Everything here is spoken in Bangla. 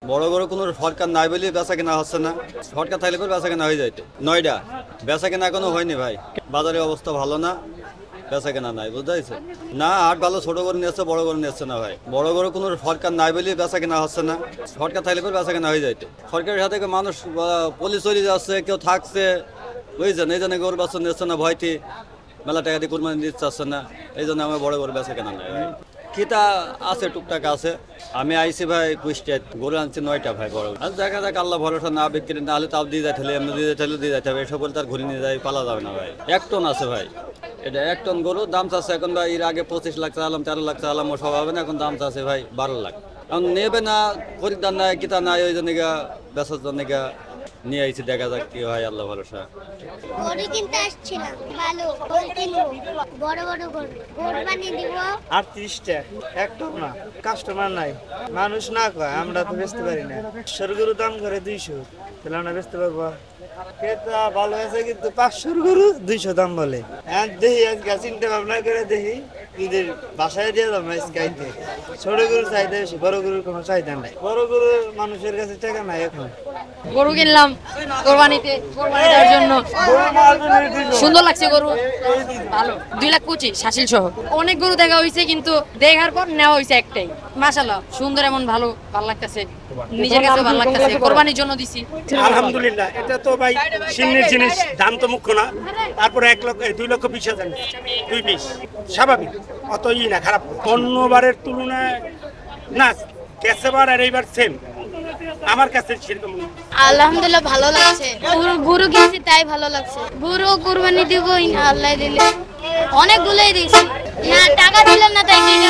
বড় বড় কোনো সরকার নাই বলে বেচা কেনা হচ্ছে না। সরকার থাকলে করে বেচা কেনা হয়ে যাইতো। নয়ডা বেচা কেনা এখনো হয়নি ভাই, বাজারের অবস্থা ভালো না, বেচা কেনা নাই, বুঝতে পারছো না। হাট ভালো, ছোট গরু নিচ্ছে, বড় গরু নিচ্ছে না ভাই। বড় গরু কোনো সরকার নাই বলে বেচা কেনা হচ্ছে না। সরকার থাকলে করে বেচা কেনা হয়ে যাইতো। সরকারের সাথে মানুষ পুলিশ চলে যাচ্ছে, কেউ থাকছে, বুঝছেন, এই জন্য গরু বাচ্চা নিচ্ছে না, ভয়টি মেলা টাকা দিয়ে কোরবানি দিতে চাচ্ছে না, এই জন্য আমার বড় গরু বেচা কেনা নাই ভাই। খিতা আছে, টুকটাক আছে। আমি আইসি ভাই কুষ্টিয়া, গরু আনছি 9টা ভাই বড়। আর দেখা যাক, আল্লাহ ভরসা, না বিক্রি না হলে তাও দিয়ে যাইতে হলে, এমনি দিয়ে যাইতে হলে দিয়ে যাইতে হবে। এসব বলে তার ঘুরে নিয়ে যাই, পালা যাবে না ভাই। 1 টন আছে ভাই, এটা 1 টন গরু দাম চাচ্ছে এখন ভাই। এর আগে 25 লাখ চালাম, 13 লাখ চালাম, ও সব হবে না, এখন দাম চাচ্ছে ভাই 12 লাখ। এখন নেবে না, খরিদ্দার নাই, কিতা নাই, ওই জন্য বেচার জন্য নিয়ে আইছি। দেখা যাক কি হয়, আল্লাহ ভরসা। গরু কিনতে আসছিলাম, ভালো গরু কিনবো, বড় বড় গরু কোরবানি দিব। 38টা, একটা না, কাস্টমার নাই, মানুষ না কয়, আমরা তো বেচতে পারি না। সরগরু দাম করে 200, তাহলে আমরা বেচতে পারবো? ক্রেতা ভালো আছে, কিন্তু 500 গরু 200 দাম বলে। দেখি আজকে চিন্তা ভাবনা করে দেখি, ঈদের বাসায় দিয়ে যাবো আজকে। ছোট গরুর চাহিদা বেশি, বড় গরুর কোনো চাহিদা নাই। বড় গরুর মানুষের কাছে টাকা নাই এখন। গরু কিনলাম কোরবানিতে, কোরবানি দেওয়ার জন্য। সুন্দর লাগছে গরু, ভালো। 2,25,000 শাসিল সহ। অনেক গরু দেখা হয়েছে, কিন্তু দেখার পর নেওয়া হয়েছে একটাই। মাশাআল্লাহ, সুন্দর, এমন ভালো লাগতেছে, নিজের কাছে ভালো লাগতেছে, কোরবানির জন্য দিছি। আলহামদুলিল্লাহ। এটা তো ভাই সিন্নির জিনিস, দাম তো মুখ্য না। তারপরে 2,20,000, 2 পিস স্বাভাবিক, অত না খারাপ। অন্যবারের তুলনায় না, গেছেবার আর এইবার সেম আমার কাছে সেরকম। আলহামদুলিল্লাহ ভালো লাগছে, গরু কিনছি তাই ভালো লাগছে। গরু কোরবানি দিব আল্লাহ দিলে, অনেকগুলোই দিয়েছি না, টাকা দিলাম না তাই কিনে